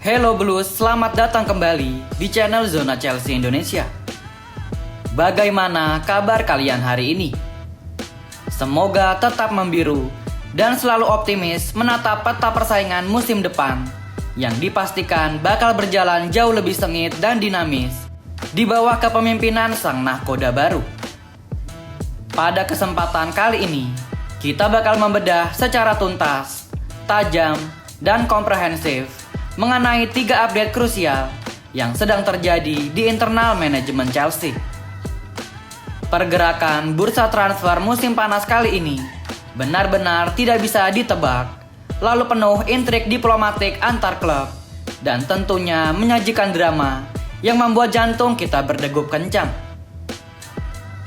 Hello Blues, selamat datang kembali di channel Zona Chelsea Indonesia. Bagaimana kabar kalian hari ini? Semoga tetap membiru dan selalu optimis menatap peta persaingan musim depan yang dipastikan bakal berjalan jauh lebih sengit dan dinamis di bawah kepemimpinan sang nahkoda baru. Pada kesempatan kali ini, kita bakal membedah secara tuntas, tajam, dan komprehensif mengenai 3 update krusial yang sedang terjadi di internal manajemen Chelsea. Pergerakan bursa transfer musim panas kali ini benar-benar tidak bisa ditebak, lalu penuh intrik diplomatik antar klub, dan tentunya menyajikan drama yang membuat jantung kita berdegup kencang.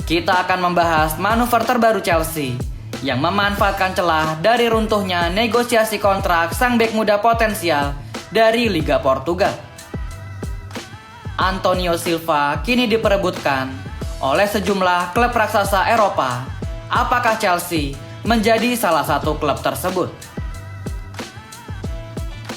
Kita akan membahas manuver terbaru Chelsea yang memanfaatkan celah dari runtuhnya negosiasi kontrak sang bek muda potensial dari Liga Portugal. Antonio Silva kini diperebutkan oleh sejumlah klub raksasa Eropa. Apakah Chelsea menjadi salah satu klub tersebut?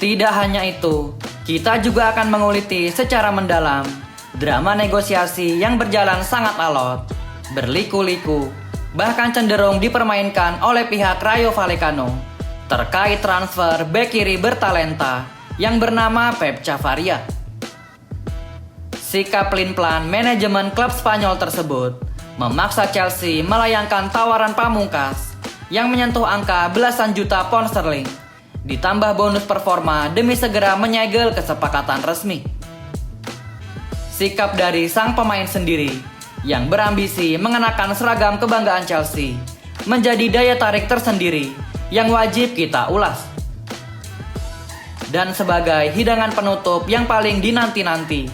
Tidak hanya itu, kita juga akan menguliti secara mendalam drama negosiasi yang berjalan sangat alot, berliku-liku, bahkan cenderung dipermainkan oleh pihak Rayo Vallecano terkait transfer bek kiri bertalenta yang bernama Pep Chavaria. Sikap pelin-pelan manajemen klub Spanyol tersebut memaksa Chelsea melayangkan tawaran pamungkas yang menyentuh angka belasan juta pound sterling, ditambah bonus performa demi segera menyegel kesepakatan resmi. Sikap dari sang pemain sendiri yang berambisi mengenakan seragam kebanggaan Chelsea menjadi daya tarik tersendiri yang wajib kita ulas. Dan sebagai hidangan penutup yang paling dinanti-nanti,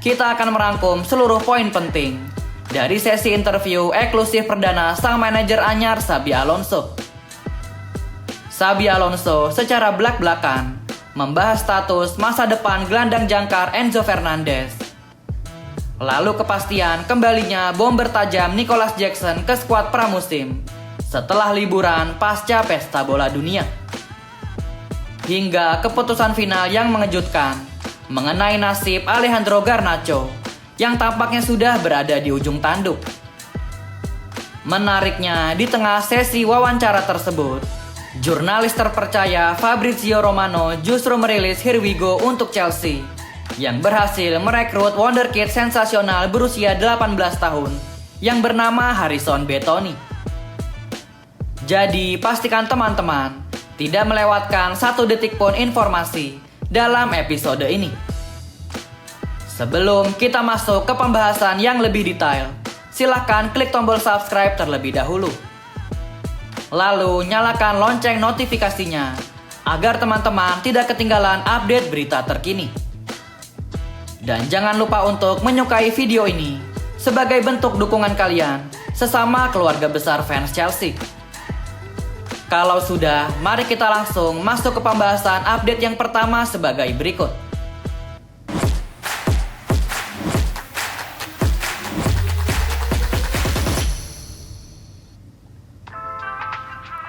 kita akan merangkum seluruh poin penting dari sesi interview eksklusif perdana sang manajer anyar Xabi Alonso. Xabi Alonso secara belak-belakan membahas status masa depan gelandang jangkar Enzo Fernandez. Lalu kepastian kembalinya bomber tajam Nicolas Jackson ke skuad pramusim setelah liburan pasca pesta bola dunia. Hingga keputusan final yang mengejutkan mengenai nasib Alejandro Garnacho yang tampaknya sudah berada di ujung tanduk. Menariknya, di tengah sesi wawancara tersebut, jurnalis terpercaya Fabrizio Romano justru merilis Here We Go untuk Chelsea yang berhasil merekrut wonderkid sensasional berusia 18 tahun yang bernama Harrison Betoni. Jadi pastikan teman-teman tidak melewatkan 1 detik pun informasi dalam episode ini. Sebelum kita masuk ke pembahasan yang lebih detail, silahkan klik tombol subscribe terlebih dahulu. Lalu nyalakan lonceng notifikasinya agar teman-teman tidak ketinggalan update berita terkini. Dan jangan lupa untuk menyukai video ini sebagai bentuk dukungan kalian sesama keluarga besar fans Chelsea. Kalau sudah, mari kita langsung masuk ke pembahasan update yang pertama sebagai berikut.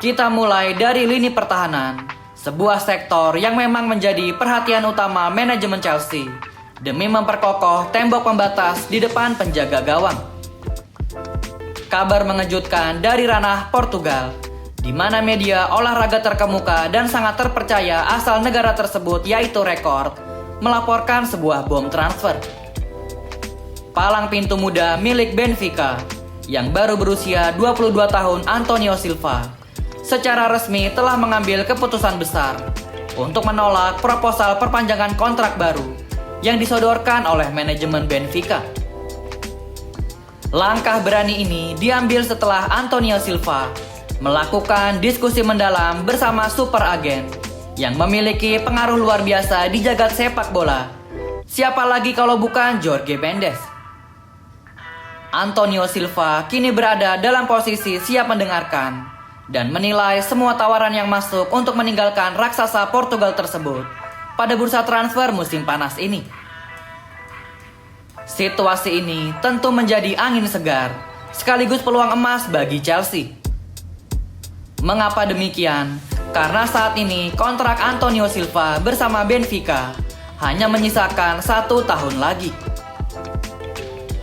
Kita mulai dari lini pertahanan, sebuah sektor yang memang menjadi perhatian utama manajemen Chelsea demi memperkokoh tembok pembatas di depan penjaga gawang. Kabar mengejutkan dari ranah Portugal, di mana media olahraga terkemuka dan sangat terpercaya asal negara tersebut yaitu Record melaporkan sebuah bom transfer. Palang pintu muda milik Benfica yang baru berusia 22 tahun Antonio Silva secara resmi telah mengambil keputusan besar untuk menolak proposal perpanjangan kontrak baru yang disodorkan oleh manajemen Benfica. Langkah berani ini diambil setelah Antonio Silva melakukan diskusi mendalam bersama super agen yang memiliki pengaruh luar biasa di jagat sepak bola. Siapa lagi kalau bukan Jorge Mendes? Antonio Silva kini berada dalam posisi siap mendengarkan dan menilai semua tawaran yang masuk untuk meninggalkan raksasa Portugal tersebut pada bursa transfer musim panas ini. Situasi ini tentu menjadi angin segar sekaligus peluang emas bagi Chelsea. Mengapa demikian? Karena saat ini kontrak Antonio Silva bersama Benfica hanya menyisakan 1 tahun lagi.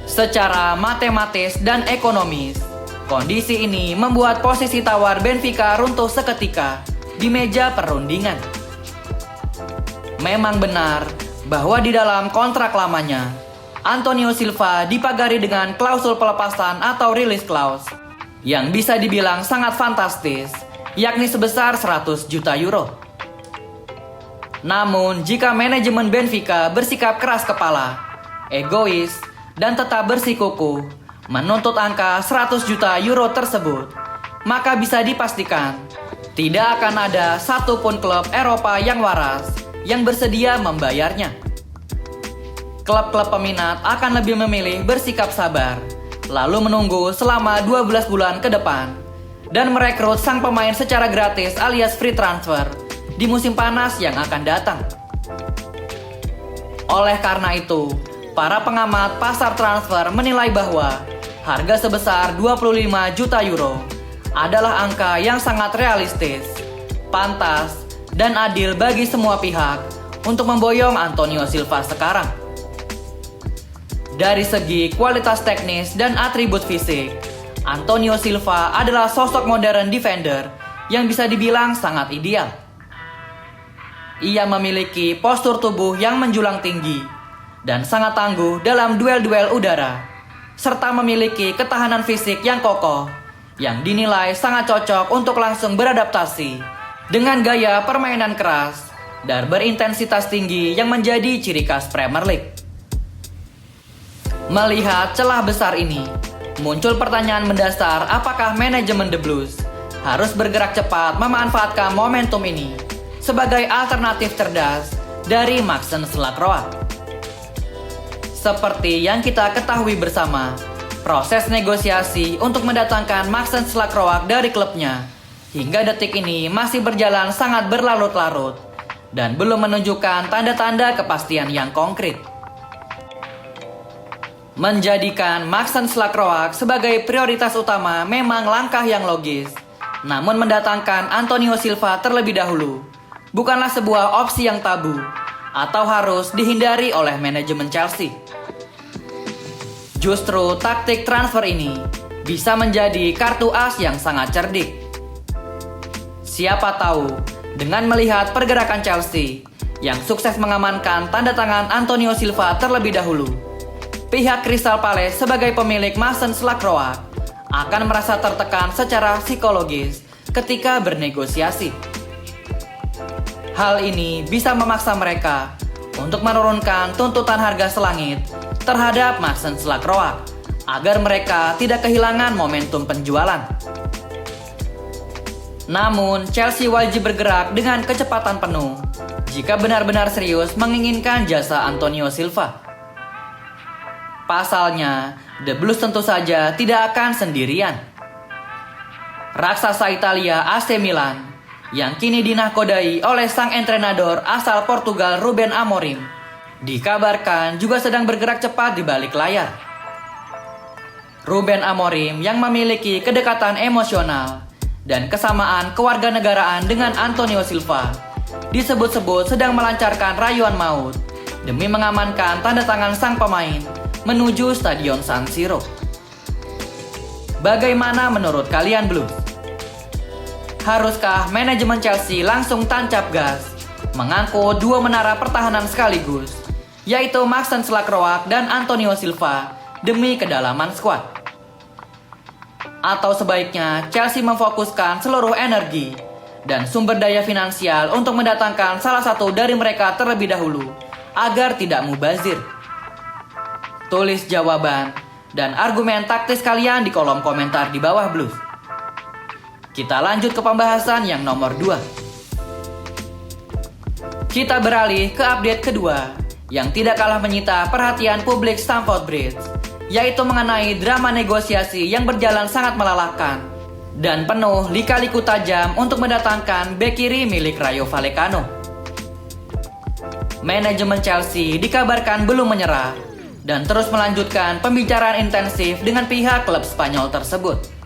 Secara matematis dan ekonomis, kondisi ini membuat posisi tawar Benfica runtuh seketika di meja perundingan. Memang benar bahwa di dalam kontrak lamanya, Antonio Silva dipagari dengan klausul pelepasan atau release clause yang bisa dibilang sangat fantastis, yakni sebesar 100 juta euro. Namun, jika manajemen Benfica bersikap keras kepala, egois, dan tetap bersikukuh menuntut angka 100 juta euro tersebut, maka bisa dipastikan tidak akan ada satupun klub Eropa yang waras yang bersedia membayarnya. Klub-klub peminat akan lebih memilih bersikap sabar, lalu menunggu selama 12 bulan ke depan, dan merekrut sang pemain secara gratis alias free transfer di musim panas yang akan datang. Oleh karena itu, para pengamat pasar transfer menilai bahwa harga sebesar 25 juta euro adalah angka yang sangat realistis, pantas, dan adil bagi semua pihak untuk memboyong Antonio Silva sekarang. Dari segi kualitas teknis dan atribut fisik, Antonio Silva adalah sosok modern defender yang bisa dibilang sangat ideal. Ia memiliki postur tubuh yang menjulang tinggi dan sangat tangguh dalam duel-duel udara, serta memiliki ketahanan fisik yang kokoh, yang dinilai sangat cocok untuk langsung beradaptasi dengan gaya permainan keras dan berintensitas tinggi yang menjadi ciri khas Premier League. Melihat celah besar ini, muncul pertanyaan mendasar, apakah manajemen The Blues harus bergerak cepat memanfaatkan momentum ini sebagai alternatif cerdas dari Maxence Lacroix? Seperti yang kita ketahui bersama, proses negosiasi untuk mendatangkan Maxence Lacroix dari klubnya hingga detik ini masih berjalan sangat berlarut-larut dan belum menunjukkan tanda-tanda kepastian yang konkret. Menjadikan Maxence Lacroix sebagai prioritas utama memang langkah yang logis, namun mendatangkan Antonio Silva terlebih dahulu bukanlah sebuah opsi yang tabu atau harus dihindari oleh manajemen Chelsea. Justru taktik transfer ini bisa menjadi kartu as yang sangat cerdik. Siapa tahu, dengan melihat pergerakan Chelsea yang sukses mengamankan tanda tangan Antonio Silva terlebih dahulu, pihak Crystal Palace sebagai pemilik Maxence Lacroix akan merasa tertekan secara psikologis ketika bernegosiasi. Hal ini bisa memaksa mereka untuk menurunkan tuntutan harga selangit terhadap Maxence Lacroix agar mereka tidak kehilangan momentum penjualan. Namun, Chelsea wajib bergerak dengan kecepatan penuh jika benar-benar serius menginginkan jasa Antonio Silva. Pasalnya, The Blues tentu saja tidak akan sendirian. Raksasa Italia AC Milan yang kini dinahkodai oleh sang entrenador asal Portugal Ruben Amorim dikabarkan juga sedang bergerak cepat di balik layar. Ruben Amorim yang memiliki kedekatan emosional dan kesamaan kewarganegaraan dengan Antonio Silva disebut-sebut sedang melancarkan rayuan maut demi mengamankan tanda tangan sang pemain menuju Stadion San Siro. Bagaimana menurut kalian Blues? Haruskah manajemen Chelsea langsung tancap gas mengangkut dua menara pertahanan sekaligus, yaitu Maxence Lacroix dan Antonio Silva demi kedalaman skuad? Atau sebaiknya Chelsea memfokuskan seluruh energi dan sumber daya finansial untuk mendatangkan salah satu dari mereka terlebih dahulu agar tidak mubazir? Tulis jawaban dan argumen taktis kalian di kolom komentar di bawah Blues. Kita lanjut ke pembahasan yang nomor 2. Kita beralih ke update kedua yang tidak kalah menyita perhatian publik Stamford Bridge, yaitu mengenai drama negosiasi yang berjalan sangat melelahkan dan penuh lika-liku tajam untuk mendatangkan bek kiri milik Rayo Vallecano. Manajemen Chelsea dikabarkan belum menyerah dan terus melanjutkan pembicaraan intensif dengan pihak klub Spanyol tersebut.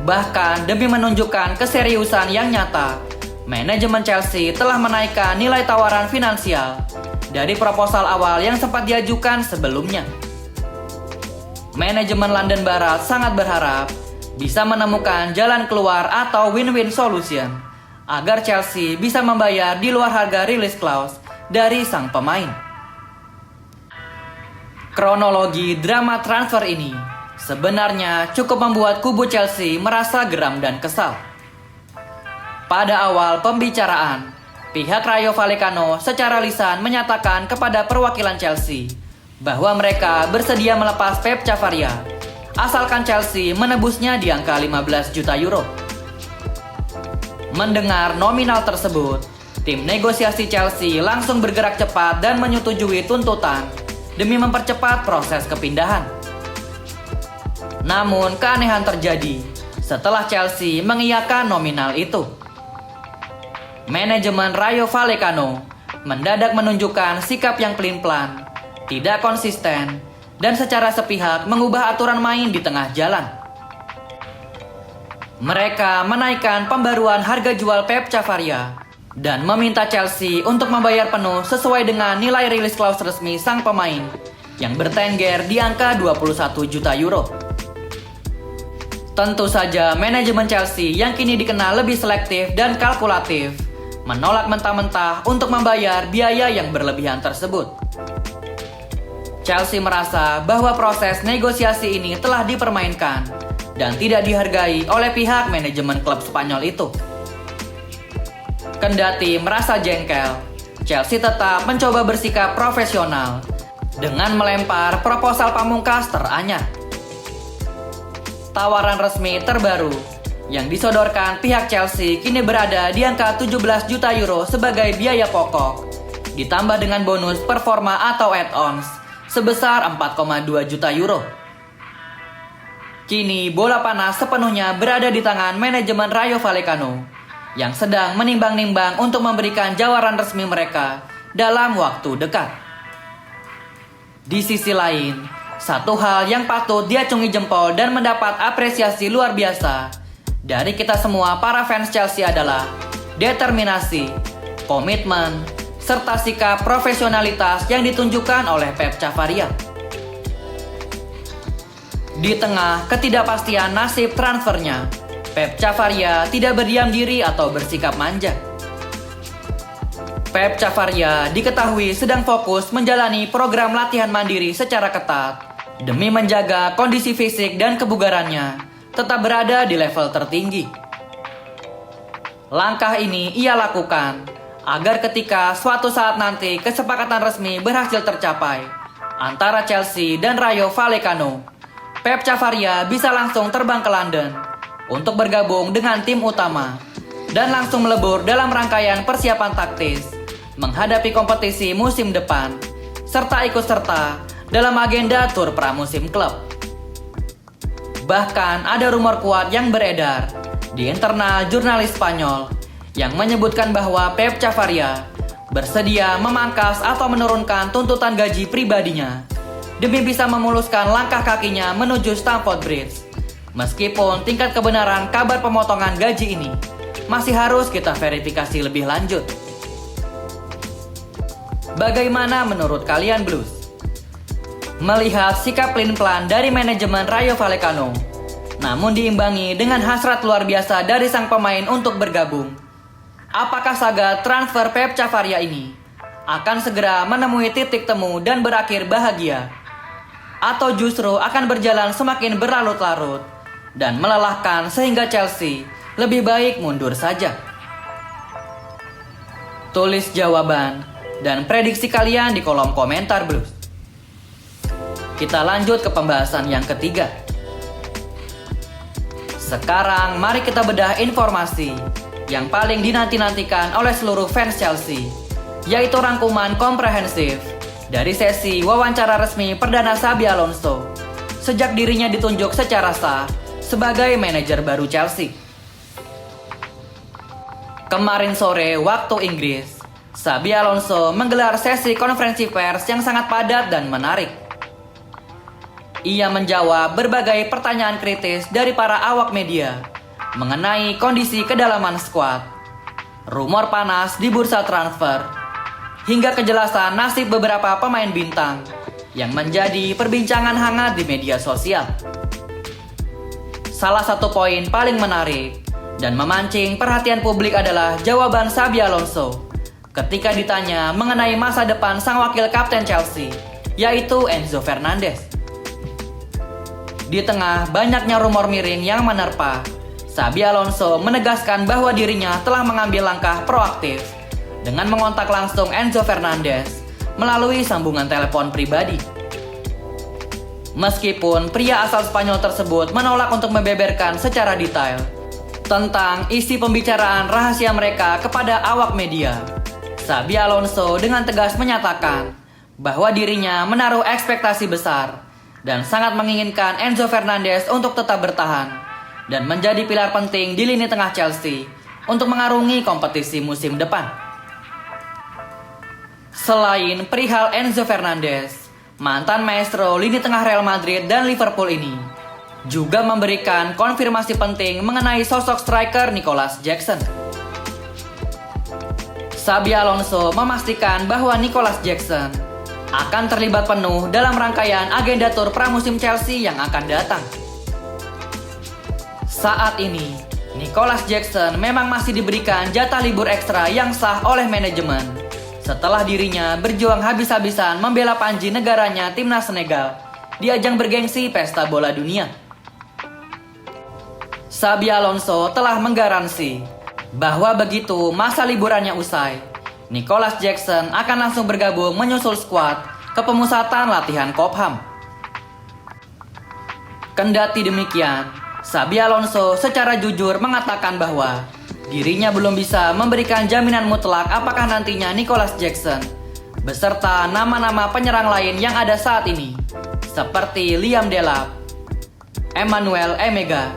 Bahkan demi menunjukkan keseriusan yang nyata, manajemen Chelsea telah menaikkan nilai tawaran finansial dari proposal awal yang sempat diajukan sebelumnya. Manajemen London Barat sangat berharap bisa menemukan jalan keluar atau win-win solution agar Chelsea bisa membayar di luar harga release clause dari sang pemain. Kronologi drama transfer ini sebenarnya cukup membuat kubu Chelsea merasa geram dan kesal. Pada awal pembicaraan, pihak Rayo Vallecano secara lisan menyatakan kepada perwakilan Chelsea bahwa mereka bersedia melepas Pep Chavarria asalkan Chelsea menebusnya di angka 15 juta euro. Mendengar nominal tersebut, tim negosiasi Chelsea langsung bergerak cepat dan menyetujui tuntutan demi mempercepat proses kepindahan. Namun keanehan terjadi setelah Chelsea mengiyakan nominal itu. Manajemen Rayo Vallecano mendadak menunjukkan sikap yang pelin-pelan, tidak konsisten, dan secara sepihak mengubah aturan main di tengah jalan. Mereka menaikkan pembaruan harga jual Pep Chavarria dan meminta Chelsea untuk membayar penuh sesuai dengan nilai rilis clause resmi sang pemain yang bertengger di angka 21 juta euro. Tentu saja manajemen Chelsea yang kini dikenal lebih selektif dan kalkulatif menolak mentah-mentah untuk membayar biaya yang berlebihan tersebut. Chelsea merasa bahwa proses negosiasi ini telah dipermainkan dan tidak dihargai oleh pihak manajemen klub Spanyol itu. Kendati merasa jengkel, Chelsea tetap mencoba bersikap profesional dengan melempar proposal pamungkas teranyar. Tawaran resmi terbaru yang disodorkan pihak Chelsea kini berada di angka 17 juta euro sebagai biaya pokok, ditambah dengan bonus performa atau add-ons sebesar 4,2 juta euro. Kini bola panas sepenuhnya berada di tangan manajemen Rayo Vallecano yang sedang menimbang-nimbang untuk memberikan jawaban resmi mereka dalam waktu dekat. Di sisi lain, satu hal yang patut diacungi jempol dan mendapat apresiasi luar biasa dari kita semua para fans Chelsea adalah determinasi, komitmen, serta sikap profesionalitas yang ditunjukkan oleh Pep Chavarria. Di tengah ketidakpastian nasib transfernya, Pep Chavarria tidak berdiam diri atau bersikap manja. Pep Chavarria diketahui sedang fokus menjalani program latihan mandiri secara ketat demi menjaga kondisi fisik dan kebugarannya tetap berada di level tertinggi. Langkah ini ia lakukan agar ketika suatu saat nanti kesepakatan resmi berhasil tercapai antara Chelsea dan Rayo Vallecano, Pep Chavarria bisa langsung terbang ke London untuk bergabung dengan tim utama dan langsung melebur dalam rangkaian persiapan taktis menghadapi kompetisi musim depan serta ikut serta dalam agenda tur pramusim klub. Bahkan ada rumor kuat yang beredar di internal jurnalis Spanyol yang menyebutkan bahwa Pep Chavarria bersedia memangkas atau menurunkan tuntutan gaji pribadinya demi bisa memuluskan langkah kakinya menuju Stamford Bridge. Meskipun tingkat kebenaran kabar pemotongan gaji ini masih harus kita verifikasi lebih lanjut. Bagaimana menurut kalian Blues? Melihat sikap pelin-pelan dari manajemen Rayo Vallecano, namun diimbangi dengan hasrat luar biasa dari sang pemain untuk bergabung, apakah saga transfer Pep Chavarria ini akan segera menemui titik temu dan berakhir bahagia? Atau justru akan berjalan semakin berlarut-larut dan melelahkan sehingga Chelsea lebih baik mundur saja? Tulis jawaban dan prediksi kalian di kolom komentar Blues. Kita lanjut ke pembahasan yang ketiga. Sekarang mari kita bedah informasi yang paling dinanti-nantikan oleh seluruh fans Chelsea, yaitu rangkuman komprehensif dari sesi wawancara resmi perdana Xabi Alonso sejak dirinya ditunjuk secara sah sebagai manajer baru Chelsea. Kemarin sore waktu Inggris, Xabi Alonso menggelar sesi konferensi pers yang sangat padat dan menarik. Ia menjawab berbagai pertanyaan kritis dari para awak media mengenai kondisi kedalaman skuad. rumor panas di bursa transfer, hingga kejelasan nasib beberapa pemain bintang yang menjadi perbincangan hangat di media sosial. Salah satu poin paling menarik dan memancing perhatian publik adalah jawaban Xabi Alonso ketika ditanya mengenai masa depan sang wakil kapten Chelsea, yaitu Enzo Fernandez. Di tengah banyaknya rumor miring yang menerpa, Xabi Alonso menegaskan bahwa dirinya telah mengambil langkah proaktif dengan mengontak langsung Enzo Fernandez melalui sambungan telepon pribadi. Meskipun pria asal Spanyol tersebut menolak untuk membeberkan secara detail tentang isi pembicaraan rahasia mereka kepada awak media, Xabi Alonso dengan tegas menyatakan bahwa dirinya menaruh ekspektasi besar dan sangat menginginkan Enzo Fernandez untuk tetap bertahan dan menjadi pilar penting di lini tengah Chelsea untuk mengarungi kompetisi musim depan. Selain perihal Enzo Fernandez, mantan maestro lini tengah Real Madrid dan Liverpool ini juga memberikan konfirmasi penting mengenai sosok striker Nicolas Jackson. Xabi Alonso memastikan bahwa Nicolas Jackson akan terlibat penuh dalam rangkaian agenda tur pramusim Chelsea yang akan datang. Saat ini, Nicolas Jackson memang masih diberikan jatah libur ekstra yang sah oleh manajemen setelah dirinya berjuang habis-habisan membela panji negaranya timnas Senegal di ajang bergengsi pesta bola dunia. Xabi Alonso telah menggaransi bahwa begitu masa liburannya usai, Nicolas Jackson akan langsung bergabung menyusul skuad ke pemusatan latihan Cobham. Kendati demikian, Xabi Alonso secara jujur mengatakan bahwa dirinya belum bisa memberikan jaminan mutlak apakah nantinya Nicolas Jackson beserta nama-nama penyerang lain yang ada saat ini seperti Liam Delap, Emmanuel Emega,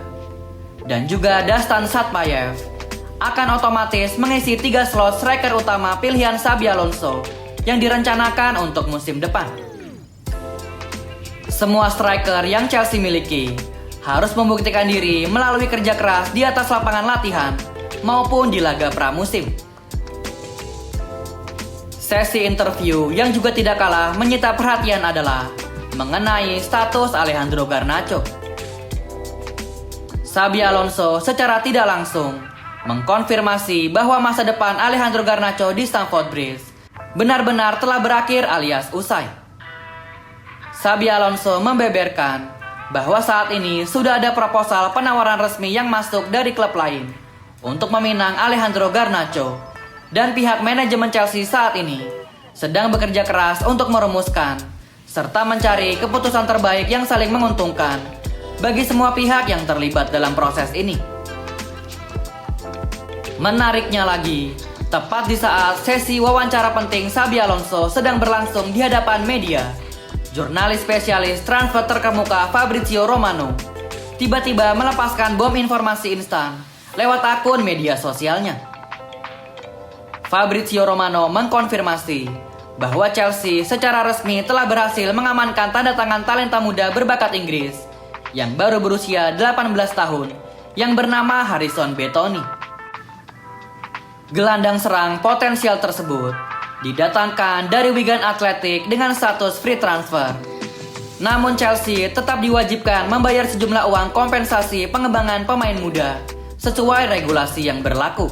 dan juga Dastan Satpayev akan otomatis mengisi 3 slot striker utama pilihan Xabi Alonso yang direncanakan untuk musim depan. Semua striker yang Chelsea miliki harus membuktikan diri melalui kerja keras di atas lapangan latihan maupun di laga pramusim. Sesi interview yang juga tidak kalah menyita perhatian adalah mengenai status Alejandro Garnacho. Xabi Alonso secara tidak langsung mengkonfirmasi bahwa masa depan Alejandro Garnacho di Stamford Bridge benar-benar telah berakhir alias usai. Xabi Alonso membeberkan bahwa saat ini sudah ada proposal penawaran resmi yang masuk dari klub lain untuk meminang Alejandro Garnacho, dan pihak manajemen Chelsea saat ini sedang bekerja keras untuk merumuskan serta mencari keputusan terbaik yang saling menguntungkan bagi semua pihak yang terlibat dalam proses ini. Menariknya lagi, tepat di saat sesi wawancara penting Xabi Alonso sedang berlangsung di hadapan media, jurnalis spesialis transfer terkemuka Fabrizio Romano tiba-tiba melepaskan bom informasi instan lewat akun media sosialnya. Fabrizio Romano mengkonfirmasi bahwa Chelsea secara resmi telah berhasil mengamankan tanda tangan talenta muda berbakat Inggris yang baru berusia 18 tahun yang bernama Harrison Betoni. Gelandang serang potensial tersebut didatangkan dari Wigan Athletic dengan status free transfer. Namun Chelsea tetap diwajibkan membayar sejumlah uang kompensasi pengembangan pemain muda sesuai regulasi yang berlaku.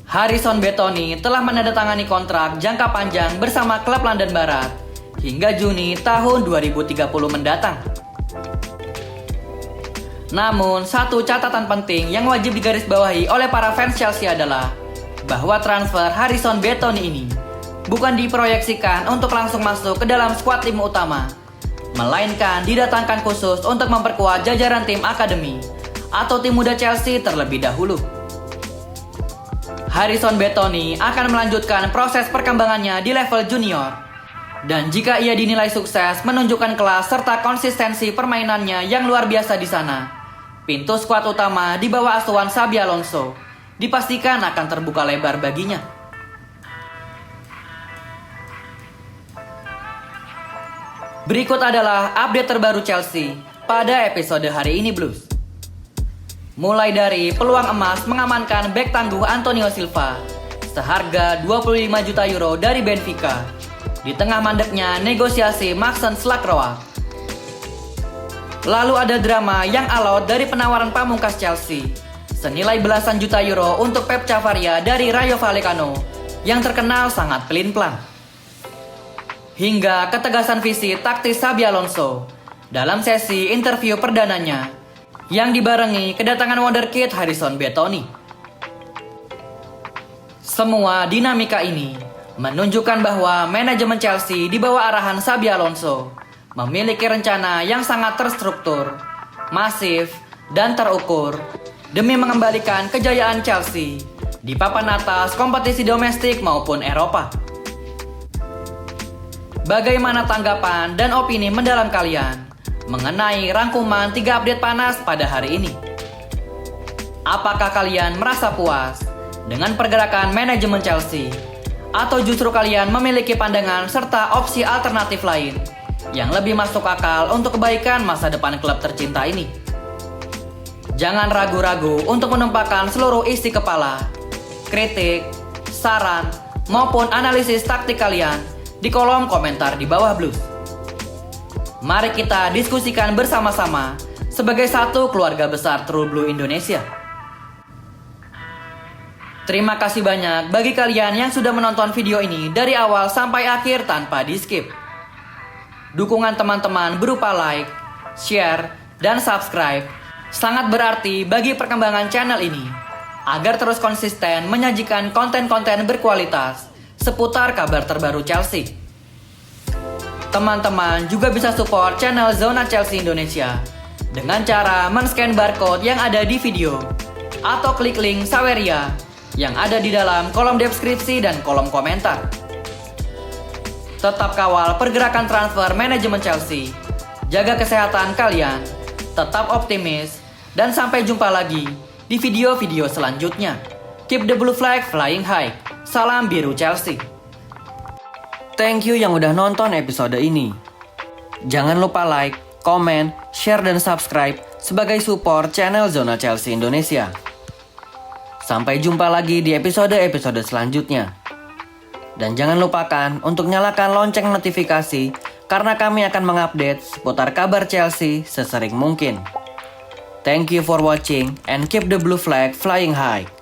Harrison Betoni telah menandatangani kontrak jangka panjang bersama klub London Barat hingga Juni tahun 2030 mendatang. Namun, satu catatan penting yang wajib digarisbawahi oleh para fans Chelsea adalah bahwa transfer Harrison Betoni ini bukan diproyeksikan untuk langsung masuk ke dalam skuad tim utama, melainkan didatangkan khusus untuk memperkuat jajaran tim akademi atau tim muda Chelsea terlebih dahulu. Harrison Betoni akan melanjutkan proses perkembangannya di level junior, dan jika ia dinilai sukses menunjukkan kelas serta konsistensi permainannya yang luar biasa di sana, pintu skuad utama di bawah asuhan Xabi Alonso dipastikan akan terbuka lebar baginya. Berikut adalah update terbaru Chelsea pada episode hari ini, Blues. Mulai dari peluang emas mengamankan bek tangguh Antonio Silva seharga 25 juta euro dari Benfica di tengah mandeknya negosiasi Maxence Lacroix. Lalu ada drama yang alot dari penawaran pamungkas Chelsea senilai belasan juta euro untuk Pep Chavaria dari Rayo Vallecano yang terkenal sangat pelin-pelan. Hingga ketegasan visi taktis Xabi Alonso dalam sesi interview perdananya yang dibarengi kedatangan wonderkid Harrison Bethony. Semua dinamika ini menunjukkan bahwa manajemen Chelsea di bawah arahan Xabi Alonso memiliki rencana yang sangat terstruktur, masif, dan terukur demi mengembalikan kejayaan Chelsea di papan atas kompetisi domestik maupun Eropa. Bagaimana tanggapan dan opini mendalam kalian mengenai rangkuman 3 update panas pada hari ini? Apakah kalian merasa puas dengan pergerakan manajemen Chelsea? Atau justru kalian memiliki pandangan serta opsi alternatif lain yang lebih masuk akal untuk kebaikan masa depan klub tercinta ini? Jangan ragu-ragu untuk menumpahkan seluruh isi kepala, kritik, saran, maupun analisis taktik kalian di kolom komentar di bawah Blues. Mari kita diskusikan bersama-sama sebagai satu keluarga besar True Blue Indonesia. Terima kasih banyak bagi kalian yang sudah menonton video ini dari awal sampai akhir tanpa di-skip. Dukungan teman-teman berupa like, share, dan subscribe sangat berarti bagi perkembangan channel ini agar terus konsisten menyajikan konten-konten berkualitas seputar kabar terbaru Chelsea. Teman-teman juga bisa support channel Zona Chelsea Indonesia dengan cara men-scan barcode yang ada di video atau klik link Saweria yang ada di dalam kolom deskripsi dan kolom komentar. Tetap kawal pergerakan transfer manajemen Chelsea, jaga kesehatan kalian, tetap optimis, dan sampai jumpa lagi di video-video selanjutnya. Keep the blue flag flying high. Salam biru Chelsea. Thank you yang udah nonton episode ini. Jangan lupa like, comment, share, dan subscribe sebagai support channel Zona Chelsea Indonesia. Sampai jumpa lagi di episode-episode selanjutnya. Dan jangan lupakan untuk nyalakan lonceng notifikasi karena kami akan mengupdate seputar kabar Chelsea sesering mungkin. Thank you for watching and keep the blue flag flying high.